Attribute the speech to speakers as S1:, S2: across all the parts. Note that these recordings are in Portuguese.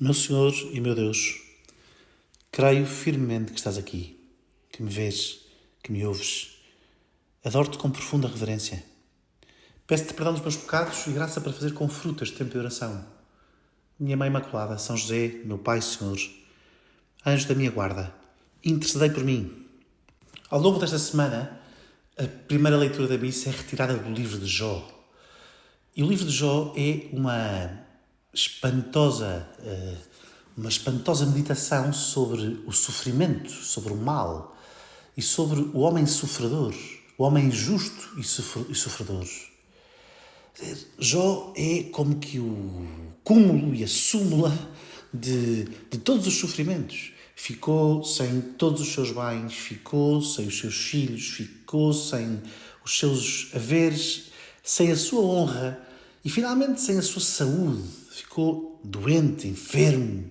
S1: Meu Senhor e meu Deus, creio firmemente que estás aqui, que me vês, que me ouves. Adoro-te com profunda reverência. Peço-te perdão dos meus pecados e graça para fazer com fruto este tempo de oração. Minha Mãe Imaculada, São José, meu Pai e Senhor, anjo da minha guarda, intercedei por mim. Ao longo desta semana, a primeira leitura da missa é retirada do livro de Jó. E o livro de Jó é uma espantosa meditação sobre o sofrimento, sobre o mal e sobre o homem sofredor, o homem justo e sofredor. Jó é como que o cúmulo e a súmula de todos os sofrimentos. Ficou sem todos os seus bens, ficou sem os seus filhos, ficou sem os seus haveres, sem a sua honra e finalmente sem a sua saúde. Ficou doente, enfermo.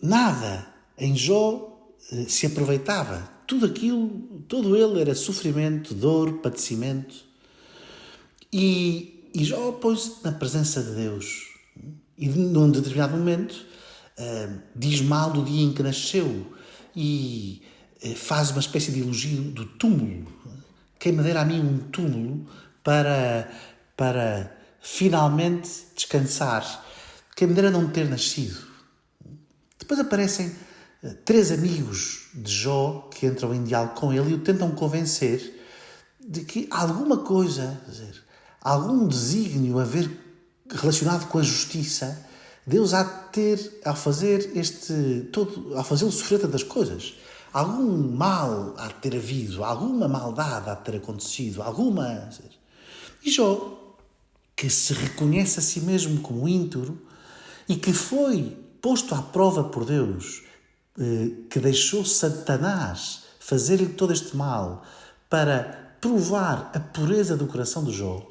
S1: Nada em Jó se aproveitava. Tudo aquilo, todo ele era sofrimento, dor, padecimento. E Jó põe-se na presença de Deus. E num determinado momento diz mal do dia em que nasceu e faz uma espécie de elogio do túmulo. Quem me dera a mim um túmulo para finalmente descansar. Quem me dera não ter nascido. Depois aparecem 3 amigos de Jó que entram em diálogo com ele e o tentam convencer de que alguma coisa, algum desígnio a ver relacionado com a justiça, Deus há de ter ao fazer ao fazê-lo sofrer tantas coisas. Algum mal há de ter havido, alguma maldade há de ter acontecido, alguma... E Jó, que se reconhece a si mesmo como íntegro e que foi posto à prova por Deus, que deixou Satanás fazer-lhe todo este mal para provar a pureza do coração de Jó,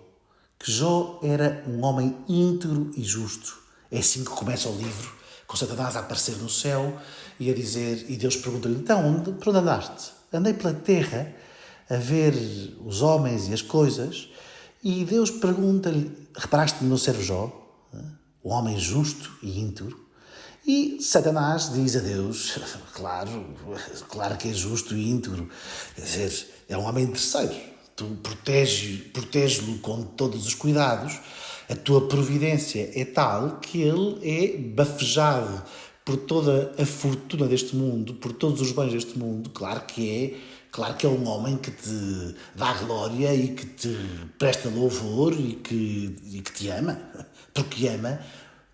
S1: que Jó era um homem íntegro e justo. É assim que começa o livro, com Satanás a aparecer no céu e a dizer, e Deus pergunta-lhe, então, por onde andaste? Andei pela terra a ver os homens e as coisas, e Deus pergunta-lhe, reparaste no meu servo Jó, o homem justo e íntegro? E Satanás diz a Deus, claro que é justo e íntegro, quer dizer, é um homem terceiro, tu protege-lo com todos os cuidados, a tua providência é tal que ele é bafejado por toda a fortuna deste mundo, por todos os bens deste mundo, claro que é um homem que te dá glória e que te presta louvor e que te ama, porque ama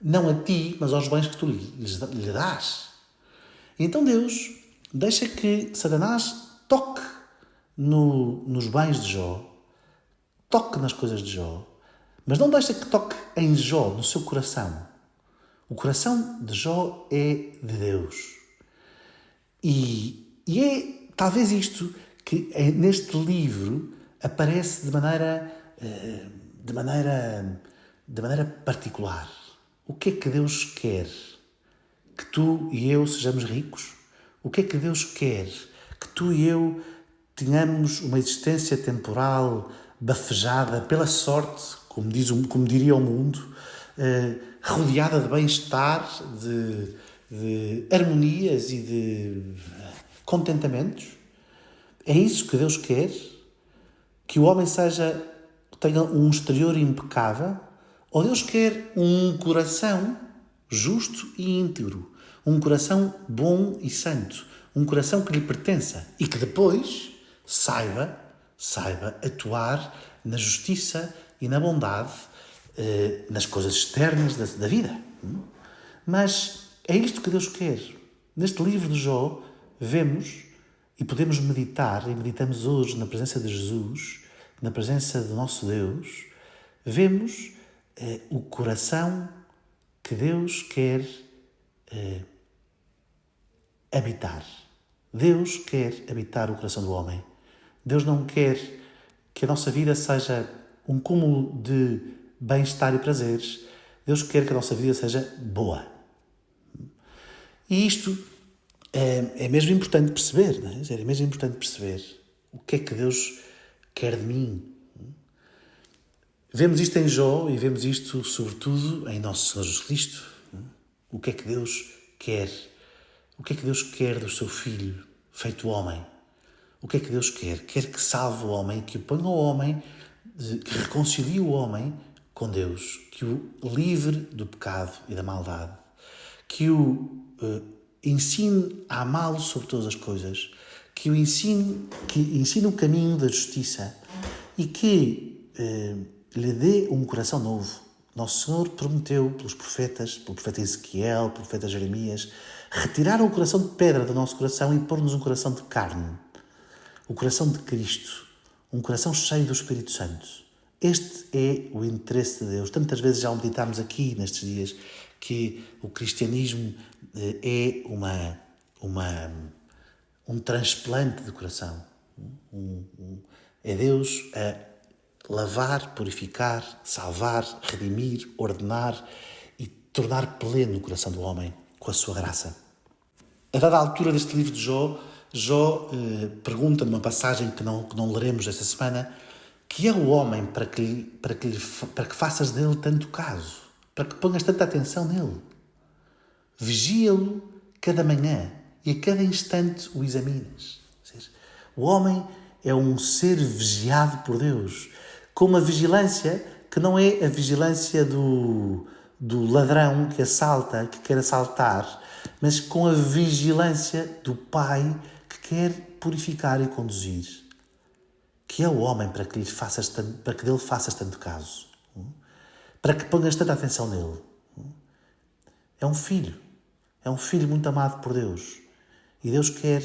S1: não a ti, mas aos bens que tu lhe dás. E então Deus deixa que Satanás toque nos bens de Jó, toque nas coisas de Jó, mas não deixa que toque em Jó, no seu coração. O coração de Jó é de Deus. E é talvez isto que neste livro aparece de maneira particular. O que é que Deus quer? Que tu e eu sejamos ricos? O que é que Deus quer? Que tu e eu tenhamos uma existência temporal bafejada pela sorte, como diria o mundo, rodeada de bem-estar, de harmonias e de contentamentos? É isso que Deus quer? Que o homem tenha um exterior impecável? Ou Deus quer um coração justo e íntegro, um coração bom e santo, um coração que lhe pertença e que depois saiba atuar na justiça e na bondade, nas coisas externas da vida. Mas é isto que Deus quer. Neste livro de Jó vemos e podemos meditar, e meditamos hoje na presença de Jesus, na presença do nosso Deus, vemos o coração que Deus quer habitar. Deus quer habitar o coração do homem. Deus não quer que a nossa vida seja um cúmulo de bem-estar e prazeres. Deus quer que a nossa vida seja boa. E isto é mesmo importante perceber, não é? É mesmo importante perceber o que é que Deus quer de mim. Vemos isto em Jó e vemos isto, sobretudo, em Nosso Senhor Jesus Cristo. O que é que Deus quer? O que é que Deus quer do seu Filho, feito homem? O que é que Deus quer? Quer que salve o homem, que o ponha o homem, que reconcilie o homem com Deus, que o livre do pecado e da maldade, que o ensine a amá-lo sobre todas as coisas, que ensine o caminho da justiça e que lhe dê um coração novo. Nosso Senhor prometeu pelos profetas, pelo profeta Ezequiel, pelo profeta Jeremias, retirar o coração de pedra do nosso coração e pôr-nos um coração de carne. O coração de Cristo. Um coração cheio do Espírito Santo. Este é o interesse de Deus. Tantas vezes já o meditámos aqui nestes dias que o cristianismo é um transplante de coração. É Deus a lavar, purificar, salvar, redimir, ordenar e tornar pleno o coração do homem com a sua graça. A dada altura deste livro de Jó pergunta numa passagem que não leremos esta semana, que é o homem para que faças dele tanto caso, para que ponhas tanta atenção nele. Vigia-lo cada manhã e a cada instante o examinas. Ou seja, o homem é um ser vigiado por Deus, com uma vigilância que não é a vigilância do ladrão que assalta, que quer assaltar, mas com a vigilância do Pai que quer purificar e conduzir. Que é o homem para que dele faças tanto caso, para que ponhas tanta atenção nele. É um filho muito amado por Deus. E Deus quer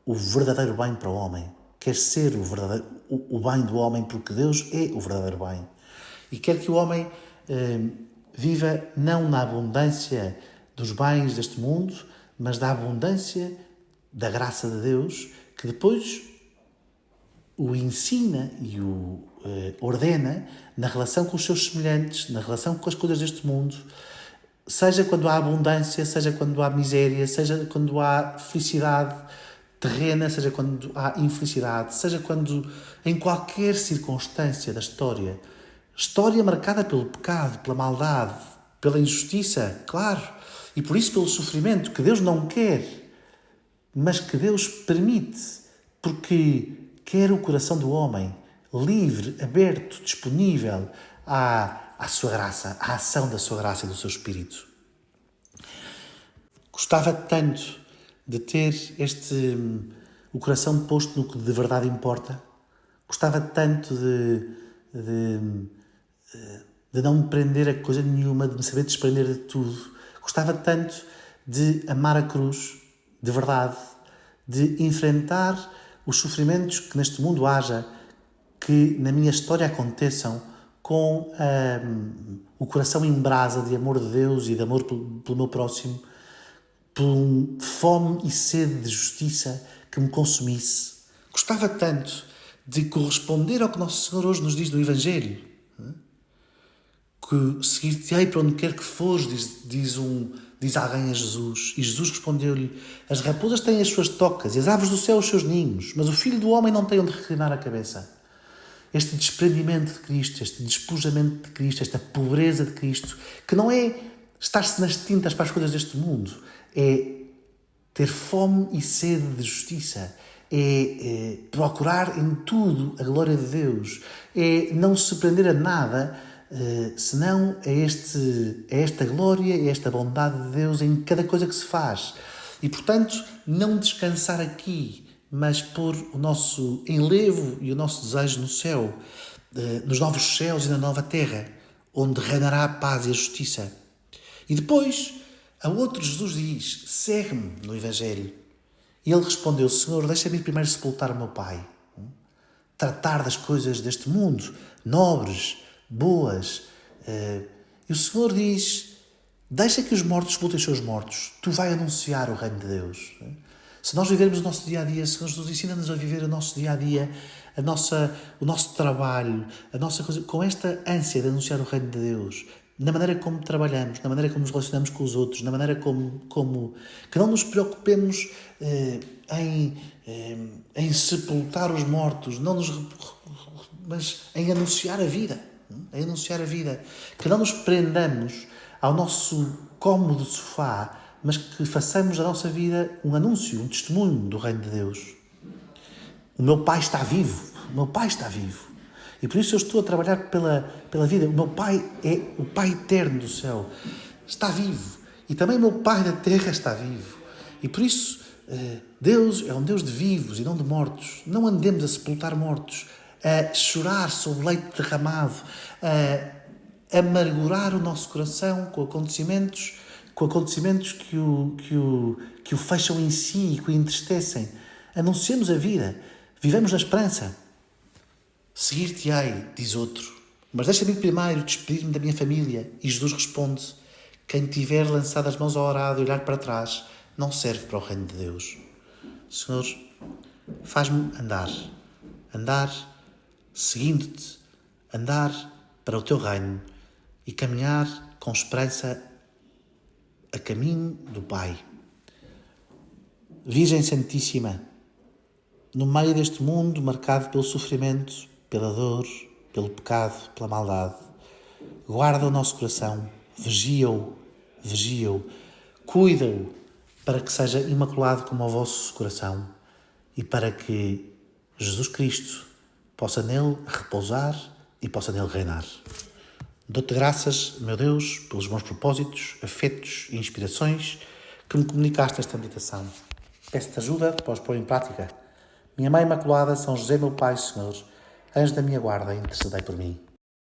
S1: o verdadeiro bem para o homem. Quer ser o bem do homem, porque Deus é o verdadeiro bem. E quer que o homem viva não na abundância dos bens deste mundo, mas da abundância da graça de Deus, que depois o ensina e o ordena na relação com os seus semelhantes, na relação com as coisas deste mundo, seja quando há abundância, seja quando há miséria, seja quando há felicidade terrena, seja quando há infelicidade, seja quando, em qualquer circunstância da história marcada pelo pecado, pela maldade, pela injustiça, claro, e por isso pelo sofrimento que Deus não quer, mas que Deus permite, porque quer o coração do homem livre, aberto, disponível à sua graça, à ação da sua graça e do seu Espírito. Gostava tanto de ter o coração posto no que de verdade importa. Gostava tanto de não me prender a coisa nenhuma, de me saber desprender de tudo. Gostava tanto de amar a cruz, de verdade, de enfrentar os sofrimentos que neste mundo haja, que na minha história aconteçam, com o coração em brasa de amor de Deus e de amor pelo meu próximo, por fome e sede de justiça que me consumisse. Gostava tanto de corresponder ao que Nosso Senhor hoje nos diz no Evangelho. Que seguir-te-ei para onde quer que fores, diz alguém a Jesus. E Jesus respondeu-lhe: as raposas têm as suas tocas e as aves do céu os seus ninhos, mas o Filho do Homem não tem onde reclinar a cabeça. Este desprendimento de Cristo, este despojamento de Cristo, esta pobreza de Cristo, que não é estar-se nas tintas para as coisas deste mundo, é ter fome e sede de justiça, é procurar em tudo a glória de Deus, é não se prender a nada, senão a esta glória e esta bondade de Deus em cada coisa que se faz. E, portanto, não descansar aqui, mas pôr o nosso enlevo e o nosso desejo no céu, nos novos céus e na nova terra, onde reinará a paz e a justiça. E depois, a outro Jesus diz: segue-me no Evangelho. E ele respondeu: Senhor, deixa-me ir primeiro sepultar o meu pai. Tratar das coisas deste mundo, nobres, boas. E o Senhor diz: deixa que os mortos sepultem os seus mortos. Tu vai anunciar o reino de Deus. Se nós vivermos o nosso dia-a-dia, se nos ensina-nos a viver o nosso dia-a-dia, o nosso trabalho, a nossa coisa, com esta ânsia de anunciar o reino de Deus, na maneira como trabalhamos, na maneira como nos relacionamos com os outros, na maneira como que não nos preocupemos em sepultar os mortos, mas em anunciar a vida. Que não nos prendamos ao nosso cómodo sofá, mas que façamos da nossa vida um anúncio, um testemunho do reino de Deus. O meu Pai está vivo. O meu Pai está vivo. E por isso eu estou a trabalhar pela vida. O meu Pai é o Pai eterno do céu. Está vivo. E também o meu Pai da terra está vivo. E por isso Deus é um Deus de vivos e não de mortos. Não andemos a sepultar mortos, a chorar sobre o leite derramado, a amargurar o nosso coração com acontecimentos que o fecham em si e que o entristecem. Anunciemos a vida. Vivemos na esperança. Seguir-te-ei, diz outro. Mas deixa-me primeiro despedir-me da minha família. E Jesus responde: quem tiver lançado as mãos ao arado e olhar para trás, não serve para o reino de Deus. Senhor, faz-me andar seguindo-te, andar para o teu reino e caminhar com esperança a caminho do Pai. Virgem Santíssima, no meio deste mundo marcado pelo sofrimento, pela dor, pelo pecado, pela maldade, guarda o nosso coração, vigia-o, cuida-o para que seja imaculado como o vosso coração e para que Jesus Cristo possa nele repousar e possa nele reinar. Dou-te graças, meu Deus, pelos bons propósitos, afetos e inspirações que me comunicaste esta meditação. Peço-te ajuda para os pôr em prática. Minha Mãe Imaculada, São José, meu Pai, Senhor, anjo da minha guarda, intercedei por mim.